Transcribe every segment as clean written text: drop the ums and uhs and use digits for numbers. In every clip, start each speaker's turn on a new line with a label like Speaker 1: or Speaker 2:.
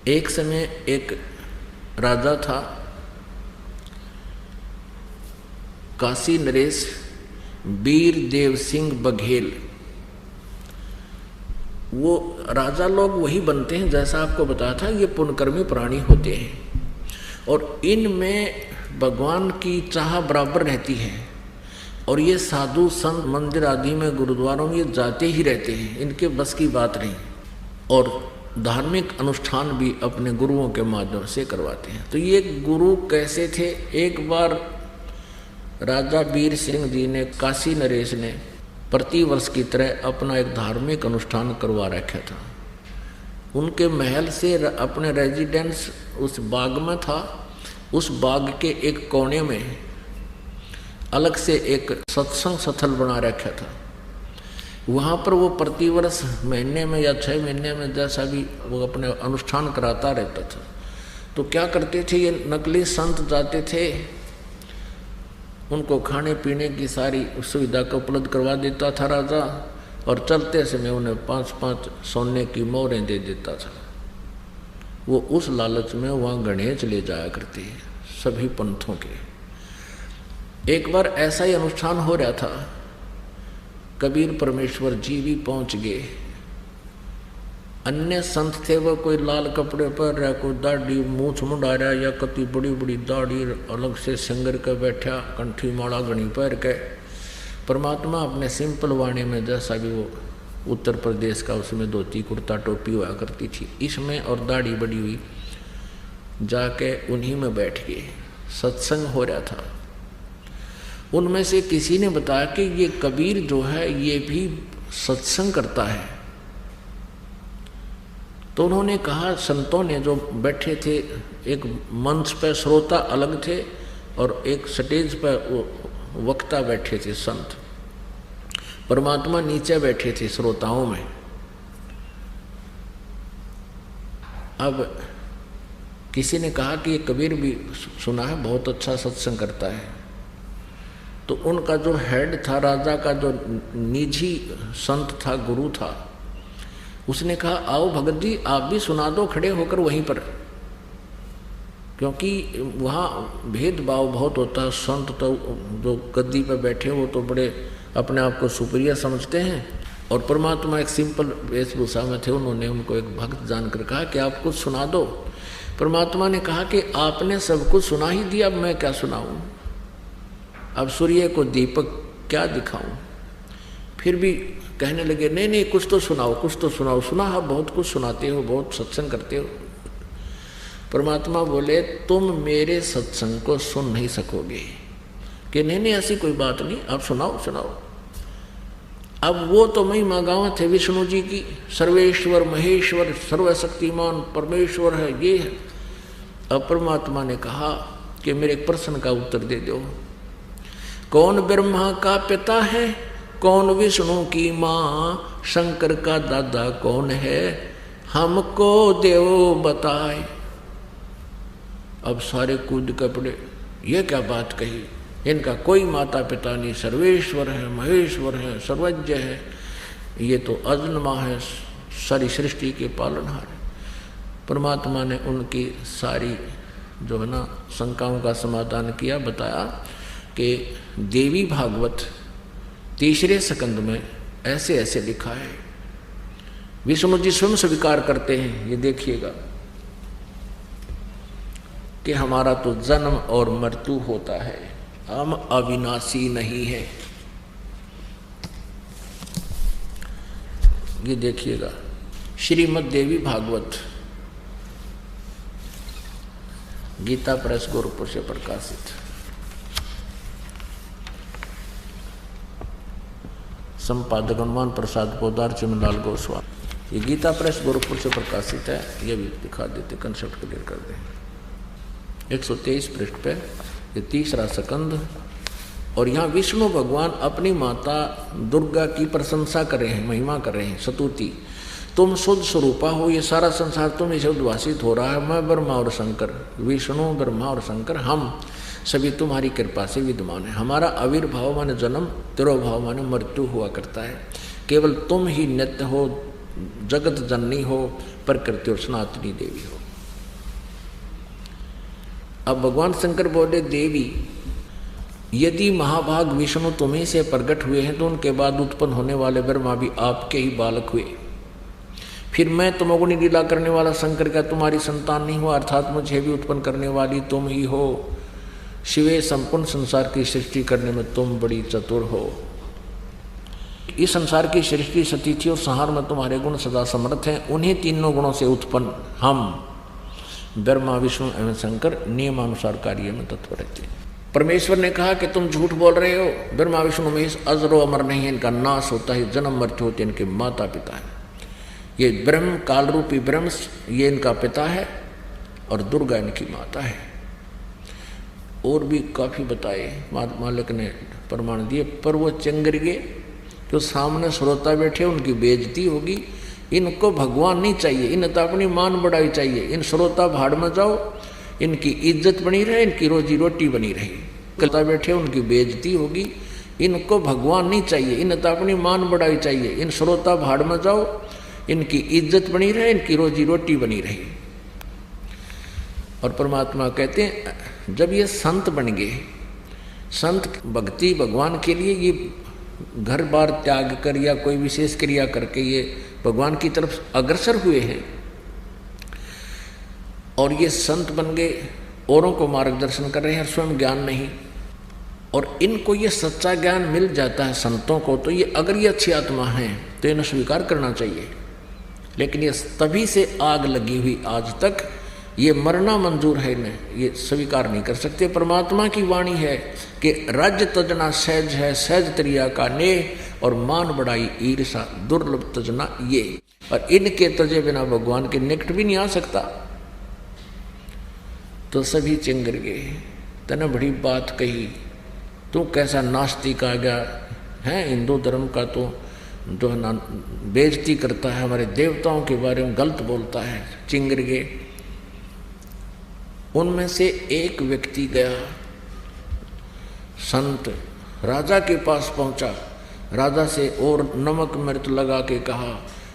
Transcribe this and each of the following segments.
Speaker 1: एक समय एक राजा था, काशी नरेश वीर देव सिंह बघेल। वो राजा लोग वही बनते हैं जैसा आपको बताया था, ये पुण्यकर्मी प्राणी होते हैं और इनमें भगवान की चाह बराबर रहती है। और ये साधु संत मंदिर आदि में गुरुद्वारों में ये जाते ही रहते हैं, इनके बस की बात नहीं। और धार्मिक अनुष्ठान भी अपने गुरुओं के माध्यम से करवाते हैं। तो ये गुरु कैसे थे? एक बार राजा वीर सिंह जी ने, काशी नरेश ने प्रतिवर्ष की तरह अपना एक धार्मिक अनुष्ठान करवा रखा था। उनके महल से अपने रेजिडेंस उस बाग में था। उस बाग के एक कोने में अलग से एक सत्संग स्थल बना रखा था। वहाँ पर वो प्रतिवर्ष महीने में या 6 महीने में जैसा भी वो अपने अनुष्ठान कराता रहता था। तो क्या करते थे, ये नकली संत जाते थे, उनको खाने पीने की सारी सुविधा को उपलब्ध करवा देता था राजा, और चलते समय उन्हें 5-5 सोने की मोहरें दे देता था। वो उस लालच में वहाँ गणेश ले जाया करते हैं सभी पंथों के। एक बार ऐसा ही अनुष्ठान हो रहा था, कबीर परमेश्वर जी भी पहुँच गए। अन्य संत थे, वो कोई लाल कपड़े पहन रहा, कोई दाढ़ी मूछ मुंडा रहा, या कति बड़ी बड़ी दाढ़ी अलग से सिंगर के बैठा, कंठी माला गणी पैर के। परमात्मा अपने सिंपल वाणी में जैसा भी वो उत्तर प्रदेश का, उसमें धोती कुर्ता टोपी हुआ करती थी, इसमें और दाढ़ी बड़ी हुई, जाके उन्हीं में बैठ गए। सत्संग हो रहा था। उनमें से किसी ने बताया कि ये कबीर जो है ये भी सत्संग करता है। तो उन्होंने कहा, संतों ने जो बैठे थे, एक मंच पर श्रोता अलग थे और एक स्टेज पर वक्ता बैठे थे संत। परमात्मा नीचे बैठे थे श्रोताओं में। अब किसी ने कहा कि ये कबीर भी सुना है, बहुत अच्छा सत्संग करता है। तो उनका जो हेड था, राजा का जो निजी संत था, गुरु था, उसने कहा, आओ भगत जी आप भी सुना दो खड़े होकर वहीं पर, क्योंकि वहाँ भेदभाव बहुत होता है। संत तो जो गद्दी पर बैठे वो तो बड़े अपने आप को सुपीरियर समझते हैं, और परमात्मा एक सिंपल वेशभूषा में थे। उन्होंने उनको एक भक्त जानकर कहा कि आप कुछ सुना दो। परमात्मा ने कहा कि आपने सब कुछ सुना ही दिया, अब मैं क्या सुनाऊँ? अब सूर्य को दीपक क्या दिखाऊं? फिर भी कहने लगे, नहीं नहीं कुछ तो सुनाओ, कुछ तो सुनाओ। सुना आप बहुत कुछ सुनाते हो, बहुत सत्संग करते हो। परमात्मा बोले, तुम मेरे सत्संग को सुन नहीं सकोगे। कि नहीं नहीं ऐसी कोई बात नहीं, आप सुनाओ सुनाओ। अब वो तो महिमा गाँव थे विष्णु जी की, सर्वेश्वर महेश्वर सर्वशक्तिमान परमेश्वर है, ये है। अब परमात्मा ने कहा कि मेरे एक प्रश्न का उत्तर दे दो। कौन ब्रह्मा का पिता है, कौन विष्णु की माँ, शंकर का दादा कौन है, हमको देव बताए। अब सारे कूद के पड़े, ये क्या बात कही, इनका कोई माता पिता नहीं, सर्वेश्वर है महेश्वर है सर्वज्ञ है, ये तो अजन्मा है, सारी सृष्टि के पालनहार है। परमात्मा ने उनकी सारी जो है ना शंकाओं का समाधान किया, बताया कि देवी भागवत 3रे स्कंद में ऐसे ऐसे लिखा है। विष्णु जी स्वयं स्वीकार करते हैं, ये देखिएगा कि हमारा तो जन्म और मृत्यु होता है, हम अविनाशी नहीं है। ये देखिएगा श्रीमद् देवी भागवत, गीता प्रेस गोरखपुर से प्रकाशित, संपादक हनुमान प्रसाद पोदार चिमनलाल गोस्वामी। ये गीता प्रेस गोरखपुर से प्रकाशित है। ये भी दिखा देते, कंसेप्ट क्लियर कर दें। 123 पृष्ठ पे ये 3रा स्कंद। और यहाँ विष्णु भगवान अपनी माता दुर्गा की प्रशंसा कर रहे हैं, महिमा कर रहे हैं, स्तुति। तुम शुद्ध स्वरूपा हो, ये सारा संसार तुम इसे उद्भासित हो रहा है। मैं ब्रह्मा और शंकर, विष्णु ब्रह्मा और शंकर, हम सभी तुम्हारी कृपा से विद्यमान है। हमारा आविर्भाव माने जन्म, तिरोभाव माने मृत्यु हुआ करता है। केवल तुम ही नित्य हो, जगत जननी हो, प्रकृति और सनातनी देवी हो। अब भगवान शंकर बोले, देवी यदि महाभाग विष्णु तुम्हीं से प्रकट हुए हैं तो उनके बाद उत्पन्न होने वाले ब्रह्मा भी आपके ही बालक हुए, फिर मैं तमोगुणी लीला करने वाला शंकर का तुम्हारी संतान नहीं हुआ, अर्थात मुझे भी उत्पन्न करने वाली तुम ही हो। शिवे संपूर्ण संसार की सृष्टि करने में तुम बड़ी चतुर हो। इस संसार की सृष्टि सतिथि और संहार में तुम्हारे गुण सदा समर्थ हैं। उन्हीं तीनों गुणों से उत्पन्न हम ब्रह्मा विष्णु एवं शंकर नियमानुसार कार्य में तत्पर रहते हैं। परमेश्वर ने कहा कि तुम झूठ बोल रहे हो, ब्रह्मा विष्णु महेश अजरो अमर नहीं है, इनका नाश होता है, जन्म मृत्यु होती है, इनके माता पिता है। ये ब्रह्म काल रूपी ब्रह्म ये इनका पिता है और दुर्गा इनकी माता है। और भी काफ़ी बताए मालिक ने प्रमाण दिए, पर वो चंगरगे जो सामने श्रोता बैठे उनकी बेइज्जती होगी। इनको भगवान नहीं चाहिए, इन्हें तो अपनी मान बढ़ाई चाहिए। इन श्रोता भाड़ में जाओ, इनकी इज्जत बनी रहे, इनकी रोजी रोटी बनी रहे। श्रोता बैठे उनकी बेइज्जती होगी, इनको भगवान नहीं चाहिए, इन्हें तो अपनी मान बढ़ाई चाहिए। इन श्रोता भाड़ में जाओ, इनकी इज्जत बनी रहे, इनकी रोजी रोटी बनी रहे। और परमात्मा कहते हैं जब ये संत बन गए, संत भक्ति भगवान के लिए ये घर बार त्याग कर या कोई विशेष क्रिया करके ये भगवान की तरफ अग्रसर हुए हैं और ये संत बन गए, औरों को मार्गदर्शन कर रहे हैं, स्वयं ज्ञान नहीं। और इनको ये सच्चा ज्ञान मिल जाता है संतों को, तो ये अगर ये अच्छी आत्मा हैं तो इन्हें स्वीकार करना चाहिए। लेकिन ये तभी से आग लगी हुई आज तक, ये मरना मंजूर है, इन्हें ये स्वीकार नहीं कर सकते। परमात्मा की वाणी है कि राज्य तजना सहज है, सहज त्रिया का नेह, और मान बढ़ाई ईर्षा दुर्लभ तजना ये। और इनके तजे बिना भगवान के निकट भी नहीं आ सकता। तो सभी चिंगर गए, तने बड़ी बात कही, तू कैसा नास्तिक आ गया है, हिंदू धर्म का तो जो बेइज्जती करता है, हमारे देवताओं के बारे में गलत बोलता है। चिंगर गए। उनमें से एक व्यक्ति गया, संत राजा के पास पहुंचा, राजा से और नमक मिर्च लगा के कहा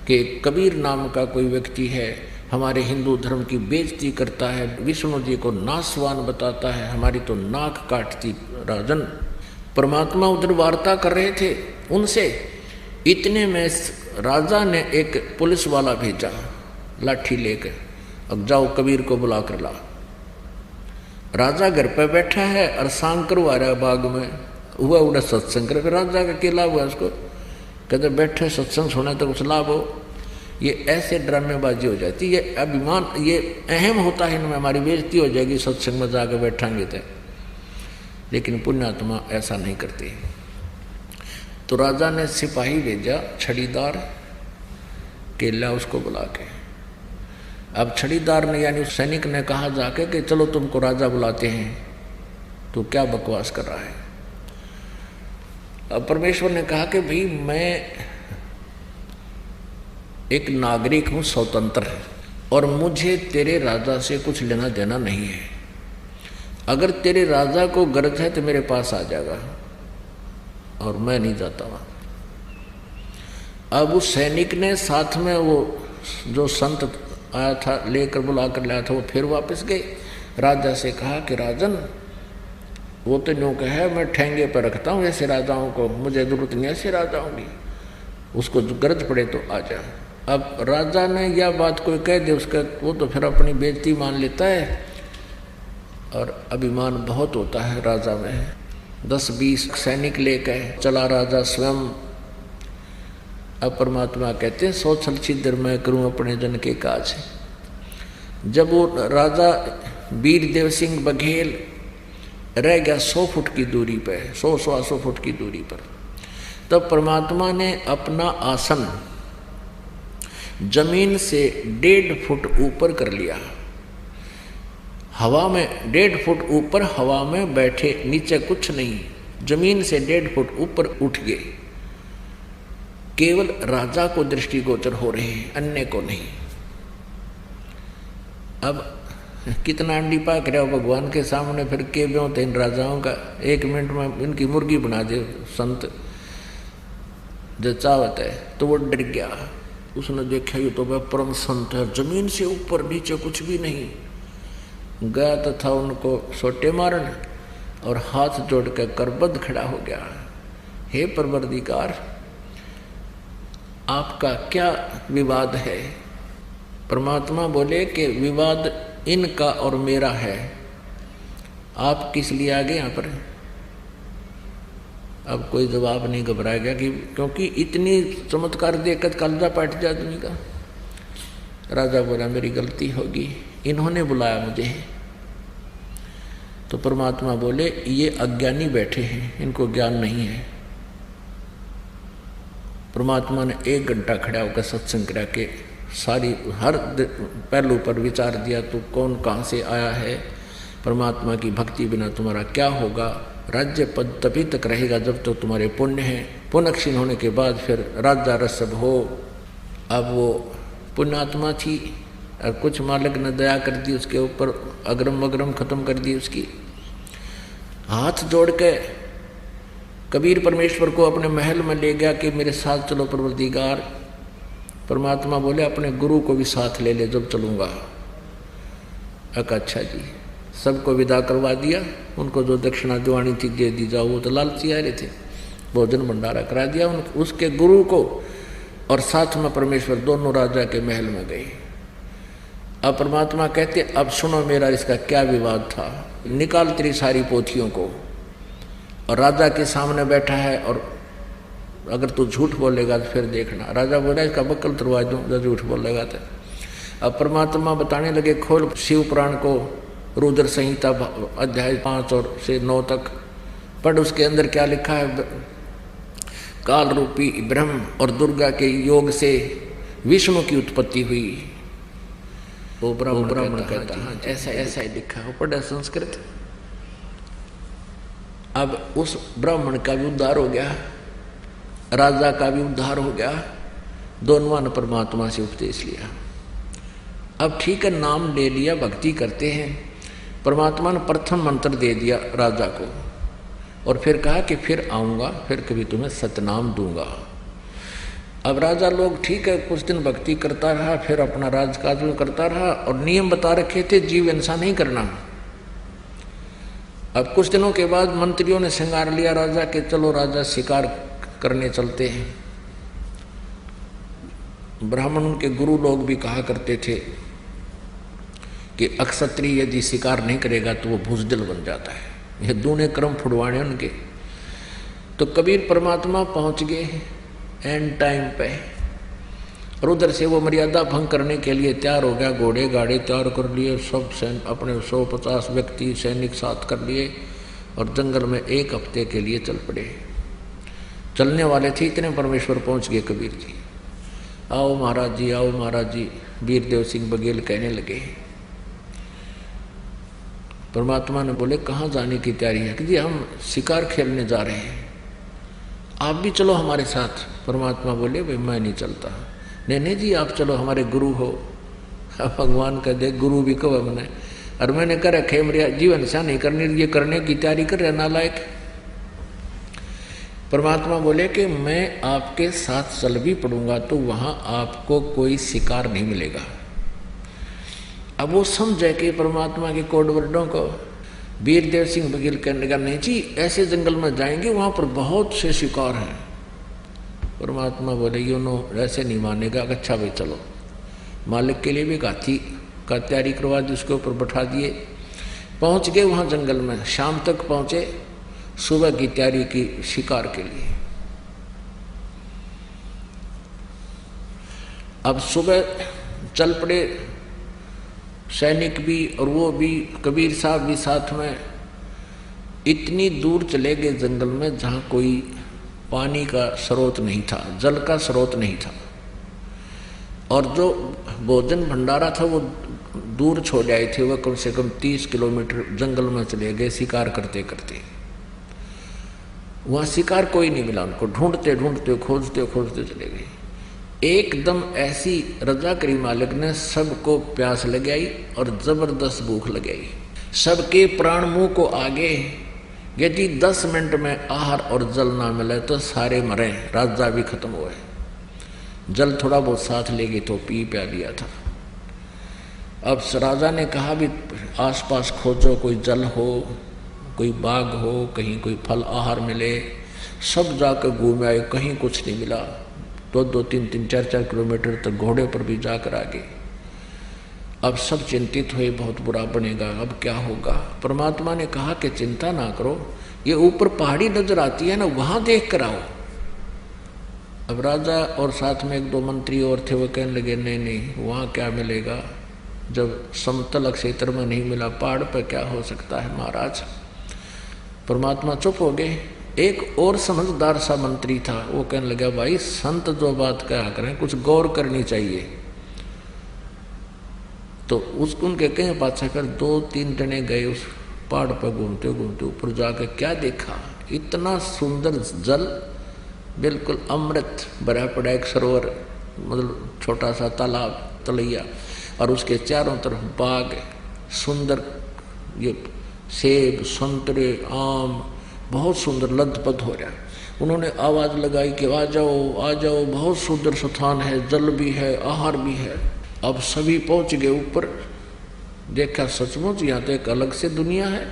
Speaker 1: कि कबीर नाम का कोई व्यक्ति है, हमारे हिंदू धर्म की बेइज्जती करता है, विष्णु जी को नासवान बताता है, हमारी तो नाक काटती। राजन परमात्मा उधर वार्ता कर रहे थे उनसे, इतने में राजा ने एक पुलिस वाला भेजा लाठी लेकर, अब जाओ कबीर को बुला कर ला। राजा घर पर बैठा है और सांग करवा रहा है बाग में, हुआ उड़ा सत्संग कर, राजा का क्या लाभ हुआ उसको, कहते बैठे सत्संग सुने तो कुछ लाभ हो। ये ऐसे ड्रामेबाजी हो जाती, ये अभिमान, ये अहम होता है इनमें, हमारी बेइज्जती हो जाएगी सत्संग में जाकर बैठांगे तो। लेकिन पुण्यात्मा ऐसा नहीं करते। तो राजा ने सिपाही भेजा छड़ीदार के ला उसको बुला के। अब छड़ीदार ने यानी उस सैनिक ने कहा जाके कि चलो तुमको राजा बुलाते हैं, तो क्या बकवास कर रहा है। अब परमेश्वर ने कहा कि भाई मैं एक नागरिक हूं, स्वतंत्र है, और मुझे तेरे राजा से कुछ लेना देना नहीं है। अगर तेरे राजा को गरज है तो मेरे पास आ जाएगा, और मैं नहीं जाता वहां। अब उस सैनिक ने साथ में वो जो संत आया था लेकर बुला कर लाया था, वो फिर वापस गए। राजा से कहा कि राजन वो तो न्यू कहा है, मैं ठेंगे पर रखता हूँ ऐसे राजाओं को, मुझे जरूरत नहीं ऐसे राजाओं की, उसको जो गरज पड़े तो आ जा। अब राजा ने यह बात कोई कह दे उसका, वो तो फिर अपनी बेइज्जती मान लेता है, और अभिमान बहुत होता है राजा में। 10-20 सैनिक लेकर चला राजा स्वयं। अब परमात्मा कहते हैं सो छल छिद्र मैं करूं अपने जन के काज। जब वो राजा वीर देव सिंह बघेल रह गया 100 फुट की दूरी पर, 100-125 फुट की दूरी पर, तब परमात्मा ने अपना आसन जमीन से 1.5 फुट ऊपर कर लिया। हवा में 1.5 फुट ऊपर हवा में बैठे, नीचे कुछ नहीं, जमीन से 1.5 फुट ऊपर उठ गए। केवल राजा को दृष्टिगोचर हो रहे हैं, अन्य को नहीं। अब कितना अंडी पाक रहे हो भगवान के सामने, फिर के ब्यों थे इन राजाओं का। 1 मिनट में इनकी मुर्गी बना दे संत जो चाहत है। तो वो डर गया, उसने देखा ये तो वह परम संत है, जमीन से ऊपर नीचे कुछ भी नहीं। गया तथा उनको सोटे मारन और हाथ जोड़ कर करबद्ध खड़ा हो गया, हे परवरदिगार आपका क्या विवाद है। परमात्मा बोले कि विवाद इनका और मेरा है, आप किस लिए आ गए यहाँ पर। अब कोई जवाब नहीं, घबरा गया कि क्योंकि इतनी चमत्कार देखकर कलजा पाट जाए आदमी का। राजा बोला मेरी गलती होगी, इन्होंने बुलाया मुझे। तो परमात्मा बोले ये अज्ञानी बैठे हैं, इनको ज्ञान नहीं है। परमात्मा ने 1 घंटा खड़ा होकर सत्संग करा के सारी हर पहलू पर विचार दिया, तू कौन कहाँ से आया है, परमात्मा की भक्ति बिना तुम्हारा क्या होगा, राज्य पद तभी तक रहेगा जब तो तुम्हारे पुण्य हैं, पुण्य क्षीण होने के बाद फिर राजा रसब हो। अब वो पुण्यात्मा थी और कुछ मालिक ने दया कर दी उसके ऊपर, अग्रम वग्रम खत्म कर दी उसकी। हाथ जोड़ के कबीर परमेश्वर को अपने महल में ले गया कि मेरे साथ चलो परवरदिगार। परमात्मा बोले अपने गुरु को भी साथ ले ले जब चलूँगा। अच्छा जी, सबको विदा करवा दिया, उनको जो दक्षिणा दिवानी थी दे दी जाओ, वो तो लालची आ रहे थे, भोजन भंडारा करा दिया उसके गुरु को, और साथ में परमेश्वर दोनों राजा के महल में गए। अब परमात्मा कहते अब सुनो मेरा इसका क्या विवाद था, निकाल तेरी सारी पोथियों को। और राजा के सामने बैठा है और अगर तू झूठ बोलेगा तो फिर देखना। राजा बोला इसका बक्कल तुरवा दूँ जब झूठ बोलेगा तो। अब परमात्मा बताने लगे खोल शिव पुराण को, रुद्र संहिता अध्याय 5 और से 9 तक पढ़, उसके अंदर क्या लिखा है। काल रूपी ब्रह्म और दुर्गा के योग से विष्णु की उत्पत्ति हुई। वो ब्राह्मण कहता हाँ ऐसा ही लिखा है, वो पढ़ा संस्कृत। अब उस ब्राह्मण का भी उद्धार हो गया, राजा का भी उद्धार हो गया, दोनों ने परमात्मा से उपदेश लिया। अब ठीक है, नाम ले लिया, भक्ति करते हैं। परमात्मा ने प्रथम मंत्र दे दिया राजा को और फिर कहा कि फिर आऊँगा, फिर कभी तुम्हें सतनाम दूंगा। अब राजा लोग ठीक है कुछ दिन भक्ति करता रहा, फिर अपना राजकाज में करता रहा, और नियम बता रखे थे जीव हिंसा नहीं करना। अब कुछ दिनों के बाद मंत्रियों ने श्रृंगार लिया राजा के, चलो राजा शिकार करने चलते हैं। ब्राह्मण उनके गुरु लोग भी कहा करते थे कि अक्षत्रिय यदि शिकार नहीं करेगा तो वो भूजदल बन जाता है। ये दूने क्रम फुड़वाने उनके। तो कबीर परमात्मा पहुंच गए एंड टाइम पे, और उधर से वो मर्यादा भंग करने के लिए तैयार हो गया, घोड़े गाड़े तैयार कर लिए, सब अपने 150 व्यक्ति सैनिक साथ कर लिए और जंगल में 1 हफ्ते के लिए चल पड़े। चलने वाले थे इतने परमेश्वर पहुंच गए कबीर जी। आओ महाराज जी, आओ महाराज जी। वीरदेव सिंह बघेल कहने लगे। परमात्मा ने बोले कहाँ जाने की तैयारी है कि जी हम शिकार खेलने जा रहे हैं, आप भी चलो हमारे साथ। परमात्मा बोले भाई मैं नहीं चलता। नहीं जी आप चलो, हमारे गुरु हो। भगवान कह दे गुरु भी कहो मैंने, और मैंने कर रखे मेरा जीवन सा नहीं करने, ये करने की तैयारी कर रहे नालायक। परमात्मा बोले कि मैं आपके साथ चल भी पड़ूंगा तो वहां आपको कोई शिकार नहीं मिलेगा। अब वो समझे कि परमात्मा के कोड वर्डों को। वीरदेव सिंह बघेल कहने का नहीं जी ऐसे जंगल में जाएंगे वहां पर बहुत से शिकार हैं। परमात्मा बोले यू नो ऐसे नहीं मानेगा। अच्छा भाई चलो। मालिक के लिए भी हाथी का तैयारी करवा दी, उसके ऊपर बैठा दिए। पहुंच गए वहां जंगल में, शाम तक पहुंचे, सुबह की तैयारी की शिकार के लिए। अब सुबह चल पड़े सैनिक भी और वो भी, कबीर साहब भी साथ में। इतनी दूर चले गए जंगल में जहाँ कोई पानी का स्रोत नहीं था, जल का स्रोत नहीं था, और जो भोजन भंडारा था वो दूर छोड़ आए थे। वह कम से कम 30 किलोमीटर जंगल में चले गए शिकार करते करते। वहाँ शिकार कोई नहीं मिला उनको, ढूंढते ढूंढते खोजते खोजते चले गए। एकदम ऐसी रजा करी मालिक ने, सबको प्यास लगाई और जबरदस्त भूख लगाई। सबके प्राण मुंह को आगे। यदि 10 मिनट में आहार और जल ना मिले तो सारे मरे, राजा भी खत्म हुए। जल थोड़ा बहुत साथ ले गए तो पी प्या लिया था। अब राजा ने कहा भी आसपास खोजो, कोई जल हो, कोई बाग हो, कहीं कोई फल आहार मिले। सब जाकर घूम आए, कहीं कुछ नहीं मिला। 2-2, 3-3, 4-4 किलोमीटर तक घोड़े पर भी जाकर आगे। अब सब चिंतित हुए, बहुत बुरा बनेगा, अब क्या होगा। परमात्मा ने कहा कि चिंता ना करो, ये ऊपर पहाड़ी नजर आती है ना, वहां देख कर आओ। अब राजा और साथ में 1-2 मंत्री और थे, वो कहने लगे नहीं नहीं, वहां क्या मिलेगा, जब समतल क्षेत्र में नहीं मिला, पहाड़ पर क्या हो सकता है महाराज। परमात्मा चुप हो गए। एक और समझदार सा मंत्री था, वो कहने लगा भाई संत जो बात कहा करें कुछ गौर करनी चाहिए। तो उनके कहीं पाछा कर 2-3 जने गए, उस पहाड़ पर घूमते घूमते ऊपर जाकर क्या देखा, इतना सुंदर जल, बिल्कुल अमृत भरा पड़ा एक सरोवर, मतलब छोटा सा तालाब तलैया, और उसके चारों तरफ बाग, सुंदर ये सेब, संतरे, आम, बहुत सुंदर लदपद हो रहा। उन्होंने आवाज लगाई कि आ जाओ आ जाओ, बहुत सुंदर स्थान है, जल भी है, आहार भी है। अब सभी पहुंच गए ऊपर, देखा सचमुच यहाँ तो एक अलग से दुनिया है,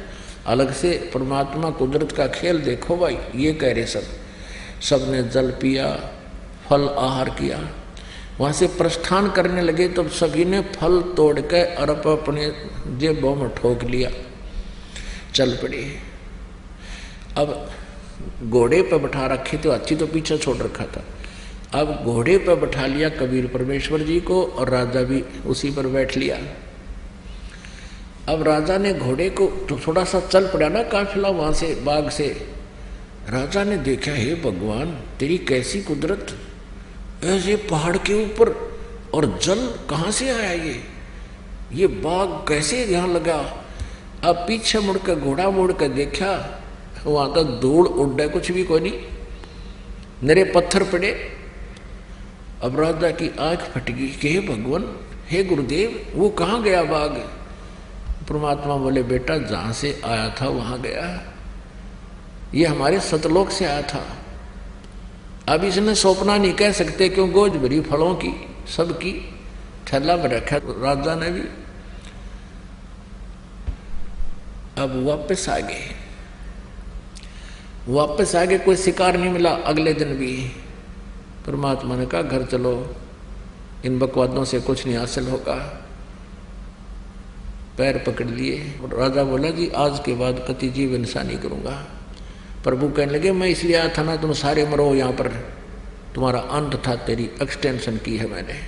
Speaker 1: अलग से परमात्मा कुदरत का खेल देखो भाई, ये कह रहे सब ने जल पिया, फल आहार किया। वहाँ से प्रस्थान करने लगे तो सभी ने फल तोड़ के अरब अपने जेबों में ठोक लिया, चल पड़े। अब घोड़े पर बैठा रखे थे, हाथी तो पीछे छोड़ रखा था। अब घोड़े पर बैठा लिया कबीर परमेश्वर जी को, और राजा भी उसी पर बैठ लिया। अब राजा ने घोड़े को तो थोड़ा सा चल पड़ा ना काफिला वहां से, बाग से। राजा ने देखा, हे भगवान तेरी कैसी कुदरत, ऐसे पहाड़ के ऊपर, और जल कहाँ से आया ये बाग कैसे यहाँ लगा। अब पीछे मुड़कर घोड़ा मोड़कर देखा, वहां तक धूल उड़, कुछ भी कोई नहीं, नरे पत्थर पड़े। अब राजा की आंख फट गई कि हे भगवान, हे गुरुदेव, वो कहाँ गया बाग। परमात्मा बोले बेटा जहां से आया था वहां गया, ये हमारे सतलोक से आया था। अब इसने सौंपना नहीं कह सकते, क्यों गोज भरी फलों की सबकी थैला में रखा राजा ने भी। अब वापस आ गए, कोई शिकार नहीं मिला अगले दिन भी। परमात्मा ने कहा घर चलो, इन बकवादों से कुछ नहीं हासिल होगा। पैर पकड़ लिए, राजा बोला जी आज के बाद कति जीव हिंसा नहीं करूंगा। प्रभु कहने लगे मैं इसलिए आया था ना, तुम सारे मरो यहाँ पर, तुम्हारा अंत था, तेरी एक्सटेंशन की है मैंने।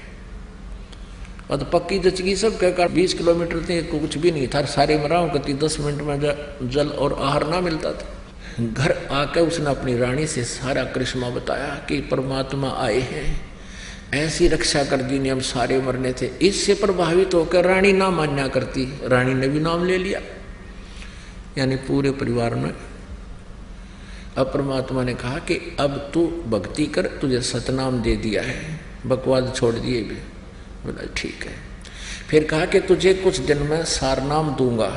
Speaker 1: और तो पक्की जचगी सब कहकर 20 किलोमीटर थे, कुछ भी नहीं था, सारे मराओ कति 10 मिनट में जल और आहार ना मिलता था। घर आकर उसने अपनी रानी से सारा करिश्मा बताया कि परमात्मा आए हैं, ऐसी रक्षा कर दी ने, हम सारे मरने थे। इससे प्रभावित होकर रानी ना मान्या करती, रानी ने भी नाम ले लिया, यानी पूरे परिवार में। अब परमात्मा ने कहा कि अब तू भक्ति कर, तुझे सतनाम दे दिया है, बकवाद छोड़ दिए भी। बोला ठीक है। फिर कहा कि तुझे कुछ दिन में सारनाम दूंगा।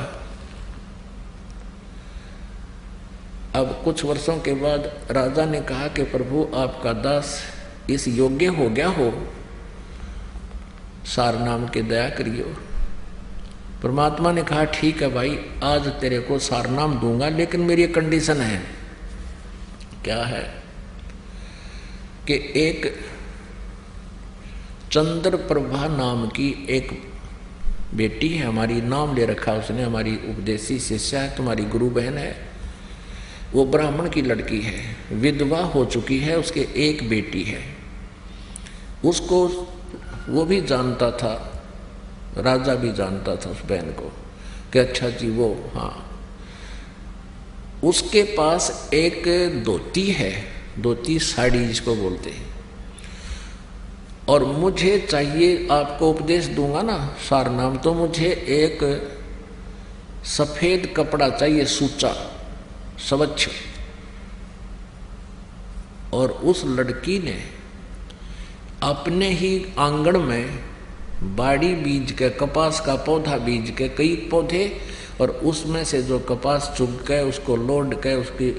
Speaker 1: अब कुछ वर्षों के बाद राजा ने कहा कि प्रभु आपका दास इस योग्य हो गया हो, सारनाम के दया करियो। परमात्मा ने कहा ठीक है भाई, आज तेरे को सारनाम दूंगा, लेकिन मेरी कंडीशन है। क्या है कि एक चंद्र प्रभा नाम की एक बेटी है हमारी, नाम ले रखा उसने, हमारी उपदेशी शिष्या है, तुम्हारी गुरु बहन है। वो ब्राह्मण की लड़की है, विधवा हो चुकी है, उसके एक बेटी है। उसको वो भी जानता था, राजा भी जानता था उस बहन को कि अच्छा जी वो, हाँ। उसके पास एक धोती है, धोती साड़ी जिसको बोलते हैं, और मुझे चाहिए, आपको उपदेश दूंगा ना सारनाम, तो मुझे एक सफेद कपड़ा चाहिए, सूचा स्वच्छ। और उस लड़की ने अपने ही आंगन में बाड़ी बीज के, कपास का पौधा बीज के, कई पौधे, और उसमें से जो कपास चुग के उसको लोड के, उसकी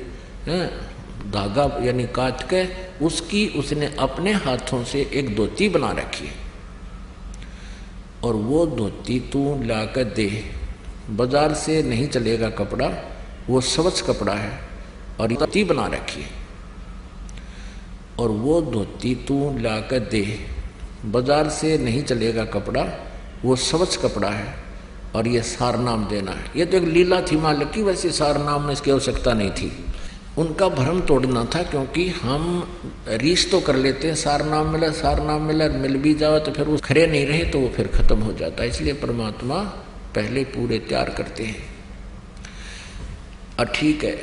Speaker 1: धागा यानी काट के, उसकी उसने अपने हाथों से एक धोती बना रखी है। और वो धोती तू लाकर दे, बाजार से नहीं चलेगा कपड़ा, वो स्वच्छ कपड़ा है और धोती बना रखी है। और वो धोती तू लाकर दे, बाजार से नहीं चलेगा कपड़ा, वो स्वच्छ कपड़ा है और ये सार नाम देना है। ये तो एक लीला थी मालिक की, वैसे सार नाम में इसकी आवश्यकता नहीं थी। उनका भ्रम तोड़ना था, क्योंकि हम रीस तो कर लेते हैं, सार नाम मिला, सार नाम मिला, मिल भी जाओ तो फिर वो खरे नहीं रहे तो वो फिर खत्म हो जाता है। इसलिए परमात्मा पहले पूरे तैयार करते हैं। और ठीक है,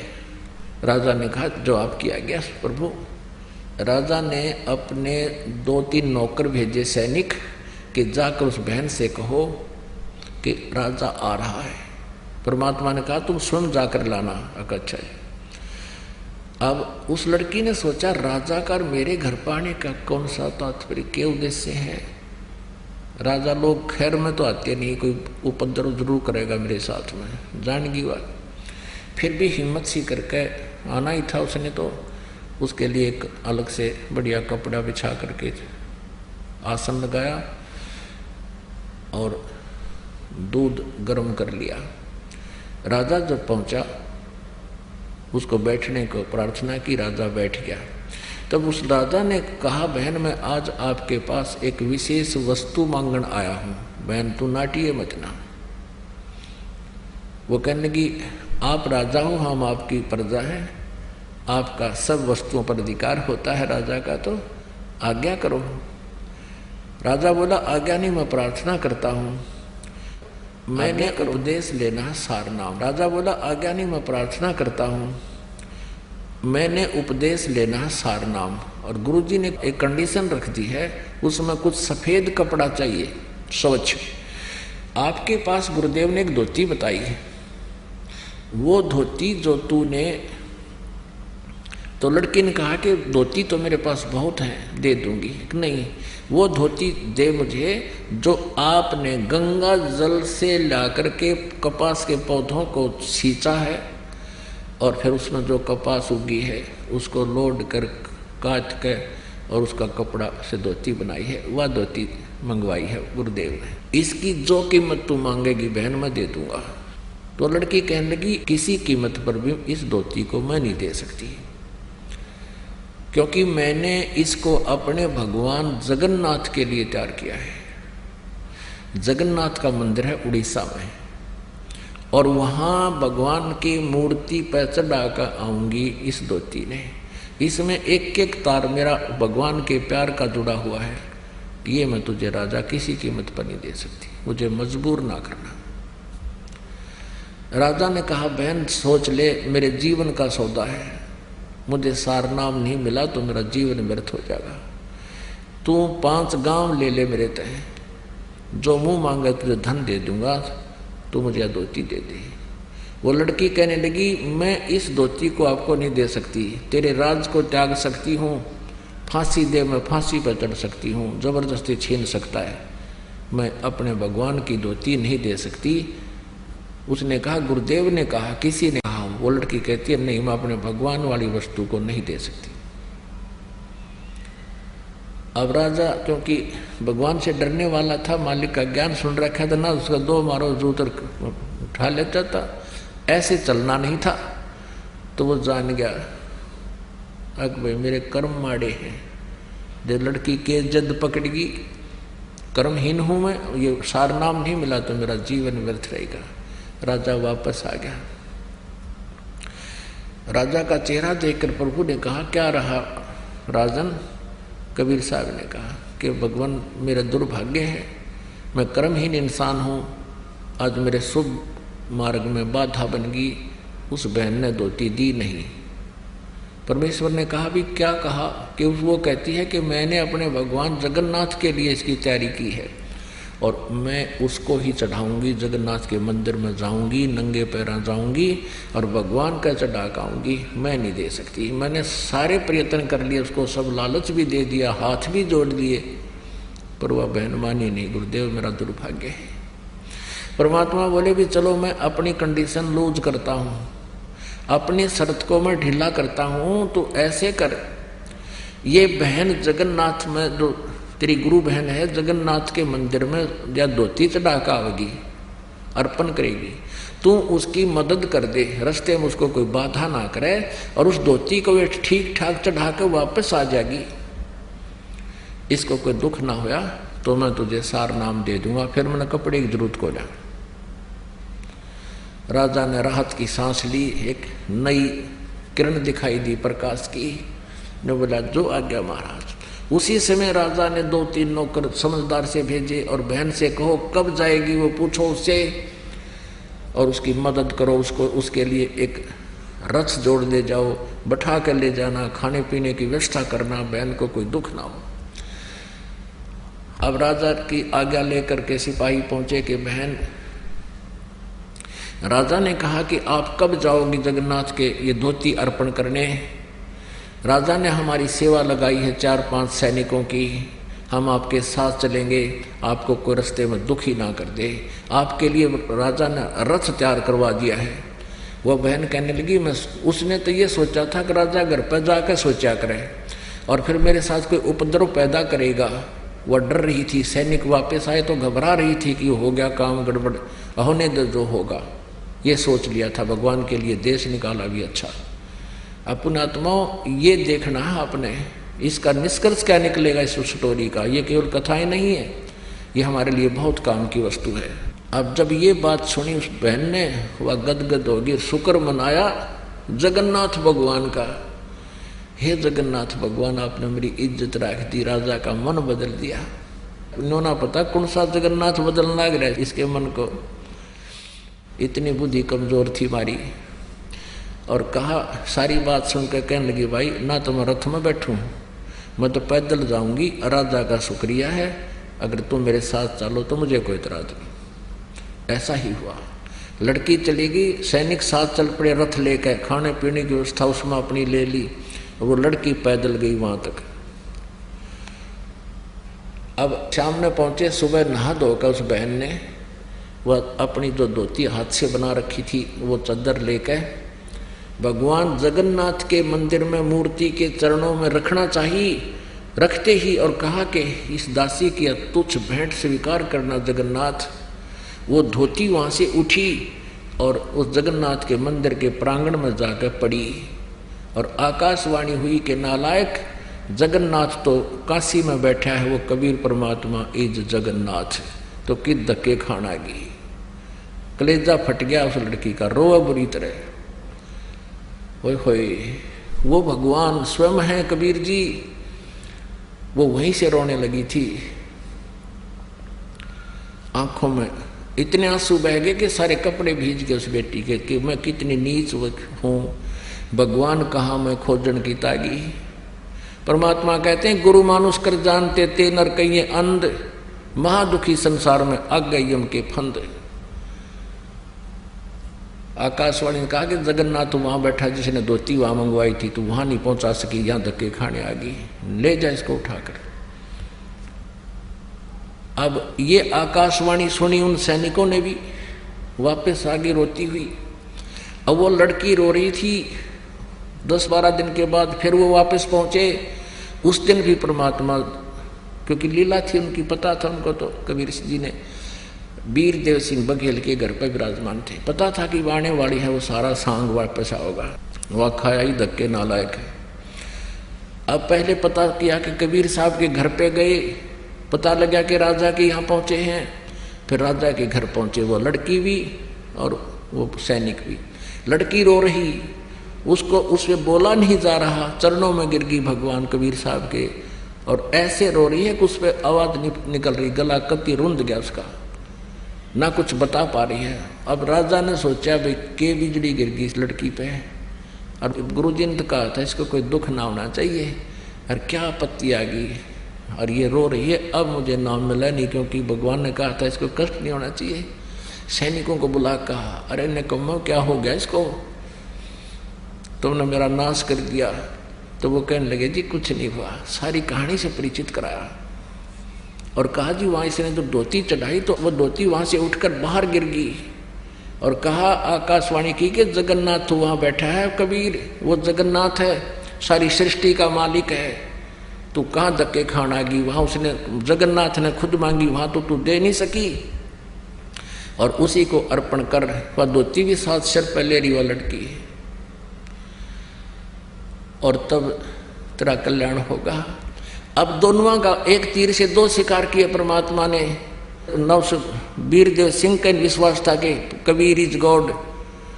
Speaker 1: राजा ने कहा जो आपकी आज्ञा प्रभु। राजा ने अपने 2-3 नौकर भेजे सैनिक कि जाकर उस बहन से कहो कि राजा आ रहा है। परमात्मा ने कहा तुम स्वयं जाकर लाना। अच्छा है। अब उस लड़की ने सोचा राजा का मेरे घर पर आने का कौन सा तात्पर्य, क्या उद्देश्य है। राजा लोग खैर में तो आते नहीं, कोई उपद्रव जरूर करेगा मेरे साथ में, जान की बात। फिर भी हिम्मत सी करके आना ही था उसने, तो उसके लिए एक अलग से बढ़िया कपड़ा बिछा करके आसन लगाया और दूध गर्म कर लिया। राजा जब पहुंचा उसको बैठने को प्रार्थना की, राजा बैठ गया। तब उस राजा ने कहा बहन मैं आज आपके पास एक विशेष वस्तु मांगन आया हूं, बहन तू नाटिए मत ना। वो कहने लगी आप राजा हो, हम आपकी प्रजा है, आपका सब वस्तुओं पर अधिकार होता है राजा का, तो आज्ञा करो। राजा बोला आज्ञा नहीं, मैं प्रार्थना करता हूं, मैंने उपदेश लेना सार नाम। राजा बोला आज्ञा नहीं, मैं प्रार्थना करता हूं, मैंने उपदेश लेना सार नाम। और गुरुजी ने एक कंडीशन रख दी है, उसमें कुछ सफेद कपड़ा चाहिए स्वच्छ। आपके पास गुरुदेव ने एक धोती बताई है, वो धोती जो तूने, तो लड़की ने कहा कि धोती तो मेरे पास बहुत है, दे दूंगी। नहीं, वो धोती दे मुझे जो आपने गंगा जल से लाकर के कपास के पौधों को सींचा है और फिर उसमें जो कपास उगी है उसको लोड कर काट के और उसका कपड़ा से धोती बनाई है, वह धोती मंगवाई है गुरुदेव ने। इसकी जो कीमत तू मांगेगी बहन मैं दे दूंगा। तो लड़की कहने लगी किसी कीमत पर भी इस धोती को मैं नहीं दे सकती, क्योंकि मैंने इसको अपने भगवान जगन्नाथ के लिए तैयार किया है। जगन्नाथ का मंदिर है उड़ीसा में, और वहाँ भगवान की मूर्ति पर चढ़ा कर आऊँगी इस धोती ने। इसमें एक एक तार मेरा भगवान के प्यार का जुड़ा हुआ है, ये मैं तुझे राजा किसी कीमत पर नहीं दे सकती, मुझे मजबूर ना करना। राजा ने कहा बहन सोच ले, मेरे जीवन का सौदा है, मुझे सार नाम नहीं मिला तो मेरा जीवन व्यर्थ हो जाएगा। तू 5 गांव ले ले मेरे तय, जो मुंह मांगे तुझे धन दे दूंगा, तू मुझे धोती दे दे। वो लड़की कहने लगी मैं इस धोती को आपको नहीं दे सकती, तेरे राज को त्याग सकती हूँ, फांसी दे मैं फांसी पर चढ़ सकती हूँ, जबरदस्ती छीन सकता है, मैं अपने भगवान की धोती नहीं दे सकती। उसने कहा गुरुदेव ने कहा, किसी ने कहा। वो लड़की कहती है नहीं, मैं अपने भगवान वाली वस्तु को नहीं दे सकती। अब राजा क्योंकि भगवान से डरने वाला था, मालिक का ज्ञान सुन रखा था ना, उसका 2 मारो जूतर उठा लेता था, ऐसे चलना नहीं था। तो वो जान गया अक भाई मेरे कर्म माड़े हैं, जब लड़की के जद पकड़गी, कर्महीन हूं मैं, ये सार नाम नहीं मिला तो मेरा जीवन व्यर्थ रहेगा। राजा वापस आ गया। राजा का चेहरा देखकर प्रभु ने कहा क्या रहा राजन। कबीर साहब ने कहा कि भगवान मेरा दुर्भाग्य है, मैं कर्महीन इंसान हूँ, आज मेरे शुभ मार्ग में बाधा बन गई, उस बहन ने धोती दी नहीं। परमेश्वर ने कहा भी क्या कहा कि वो कहती है कि मैंने अपने भगवान जगन्नाथ के लिए इसकी तैयारी की है और मैं उसको ही चढ़ाऊंगी, जगन्नाथ के मंदिर में जाऊंगी, नंगे पैर जाऊंगी और भगवान का चढ़ा के आऊंगी, मैं नहीं दे सकती। मैंने सारे प्रयत्न कर लिए, उसको सब लालच भी दे दिया, हाथ भी जोड़ दिए, पर वह बहन मानी नहीं। गुरुदेव मेरा दुर्भाग्य है। परमात्मा बोले भी चलो मैं अपनी कंडीशन लूज करता हूँ, अपनी शर्त को मैं ढीला करता हूँ, तो ऐसे कर, ये बहन जगन्नाथ में जो तेरी गुरु बहन है, जगन्नाथ के मंदिर में या धोती चढ़ा के आवेगी, अर्पण करेगी, तू उसकी मदद कर दे, रास्ते में उसको कोई बाधा ना करे और उस धोती को वे ठीक ठाक चढ़ा के वापस आ जाएगी, इसको कोई दुख ना होया तो मैं तुझे सार नाम दे दूंगा, फिर मैंने कपड़े की जरूरत को जा। राजा ने राहत की सांस ली, एक नई किरण दिखाई दी प्रकाश की, ने बोला जो आज्ञा महाराज। उसी समय राजा ने 2-3 नौकर समझदार से भेजे और बहन से कहो कब जाएगी वो पूछो उससे और उसकी मदद करो, उसको उसके लिए एक रथ जोड़ ले जाओ, बैठा कर ले जाना, खाने पीने की व्यवस्था करना, बहन को कोई दुख ना हो। अब राजा की आज्ञा लेकर के सिपाही पहुंचे कि बहन, राजा ने कहा कि आप कब जाओगी जगन्नाथ के ये धोती अर्पण करने। राजा ने हमारी सेवा लगाई है 4-5 सैनिकों की, हम आपके साथ चलेंगे, आपको कोई रास्ते में दुखी ना कर दे। आपके लिए राजा ने रथ तैयार करवा दिया है। वह बहन कहने लगी मैं, उसने तो ये सोचा था कि राजा घर पर जाकर सोचा करे और फिर मेरे साथ कोई उपद्रव पैदा करेगा। वह डर रही थी, सैनिक वापस आए तो घबरा रही थी कि हो गया काम गड़बड़, होने दो जो होगा, ये सोच लिया था। भगवान के लिए देश निकाला भी अच्छा। अब पुण्यात्माओं ये देखना है आपने, इसका निष्कर्ष क्या निकलेगा इस स्टोरी का। ये केवल कथाएं नहीं है, ये हमारे लिए बहुत काम की वस्तु है। अब जब ये बात सुनी उस बहन ने, वह गदगद होगी, शुक्र मनाया जगन्नाथ भगवान का। हे जगन्नाथ भगवान, आपने मेरी इज्जत रख दी, राजा का मन बदल दिया। इन्होंने पता कौन सा जगन्नाथ बदलने लग रहा है इसके मन को, इतनी बुद्धि कमजोर थी मारी। और कहा, सारी बात सुनकर कहने लगी भाई ना तो मैं रथ में बैठूं, मैं तो पैदल जाऊंगी, राजा का शुक्रिया है, अगर तुम मेरे साथ चलो तो मुझे कोई इतराज नहीं। ऐसा ही हुआ, लड़की चली गई, सैनिक साथ चल पड़े रथ लेकर, खाने पीने की व्यवस्था उसमें अपनी ले ली, वो लड़की पैदल गई वहां तक। अब शाम में पहुंचे, सुबह नहा धोकर उस बहन ने वह अपनी जो धोती हाथ से बना रखी थी वो चादर लेकर भगवान जगन्नाथ के मंदिर में मूर्ति के चरणों में रखना चाहिए, रखते ही और कहा कि इस दासी की तुच्छ भेंट स्वीकार करना जगन्नाथ। वो धोती वहाँ से उठी और उस जगन्नाथ के मंदिर के प्रांगण में जाकर पड़ी और आकाशवाणी हुई कि नालायक, जगन्नाथ तो काशी में बैठा है, वो कबीर परमात्मा इज जगन्नाथ, तो किस धक्के खाना गई। कलेजा फट गया उस लड़की का, रोआ बुरी तरह। ओए होए, वो भगवान स्वयं है कबीर जी, वो वहीं से रोने लगी थी। आंखों में इतने आंसू बह गए कि सारे कपड़े भीज गए उस बेटी के, कि मैं कितनी नीच हूँ, भगवान कहाँ मैं खोजन की तागी। परमात्मा कहते हैं गुरु मानुष कर जानते ते नर कहिए अंध, महादुखी संसार में अग गई यम के फंद। आकाशवाणी ने कहा कि जगन्नाथ तो वहां बैठा, जिसने धोती वहां मंगवाई थी, तो वहां नहीं पहुंचा सकी, यहां धक्के खाने आ गई, ले जा इसको उठाकर। अब ये आकाशवाणी सुनी उन सैनिकों ने भी, वापस आगे रोती हुई। अब वो लड़की रो रही थी। 10-12 दिन के बाद फिर वो वापस पहुंचे। उस दिन भी परमात्मा, क्योंकि लीला थी उनकी, पता था उनको, तो कबीर जी ने वीर देव सिंह बघेल के घर पर विराजमान थे, पता था कि आने वाली है वो सारा सांग वापस आओगा, वह खाया ही धक्के नालायक है। अब पहले पता किया कि कबीर साहब के घर पे गए, पता लगा कि राजा के यहाँ पहुँचे हैं, फिर राजा के घर पहुँचे, वो लड़की भी और वो सैनिक भी। लड़की रो रही, उसको उसमें बोला नहीं जा रहा, चरणों में गिर गई भगवान कबीर साहब के, और ऐसे रो रही है कि उस पर आवाज़ निकल रही, गला कत्ती रुंध गया उसका, ना कुछ बता पा रही है। अब राजा ने सोचा भाई के बिजली गिर गई इस लड़की पे, और गुरुजी ने तो कहा था इसको कोई दुख ना होना चाहिए, और क्या आपत्ति आ गई, और ये रो रही है, अब मुझे नाम मिला नहीं, क्योंकि भगवान ने कहा था इसको कष्ट नहीं होना चाहिए। सैनिकों को बुला कहा, अरे निकम्मो क्या हो गया इसको, तुमने मेरा नाश कर दिया। तो वो कहने लगे जी कुछ नहीं हुआ, सारी कहानी से परिचित कराया और कहा जी वहाँ इसने तो धोती चढ़ाई तो वो धोती वहाँ से उठकर बाहर गिर गई, और कहा आकाशवाणी की कि जगन्नाथ तो वहाँ बैठा है कबीर, वो जगन्नाथ है, सारी सृष्टि का मालिक है, तू कहाँ धक्के खाना गई, वहाँ उसने जगन्नाथ ने खुद मांगी, वहाँ तो तू दे नहीं सकी, और उसी को अर्पण कर। वह धोती भी 7 सर पहले रिवा लड़की है, और तब तेरा कल्याण होगा। अब दोनों का एक तीर से 2 शिकार किए परमात्मा ने। वीरदेव सिंह का विश्वास था कि कबीर इज गॉड,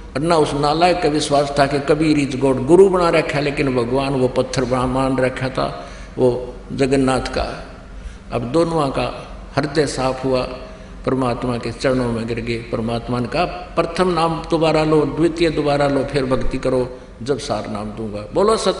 Speaker 1: और ना उस नालायक का विश्वास था कि कबीर इज गॉड। गुरु बना रखा, लेकिन भगवान वो पत्थर मान रखा था वो जगन्नाथ का। अब दोनों का हृदय साफ हुआ, परमात्मा के चरणों में गिर गए। परमात्मा ने कहा प्रथम नाम दोबारा लो, द्वितीय दोबारा लो, फिर भक्ति करो, जब सार नाम दूंगा। बोलो सत्य।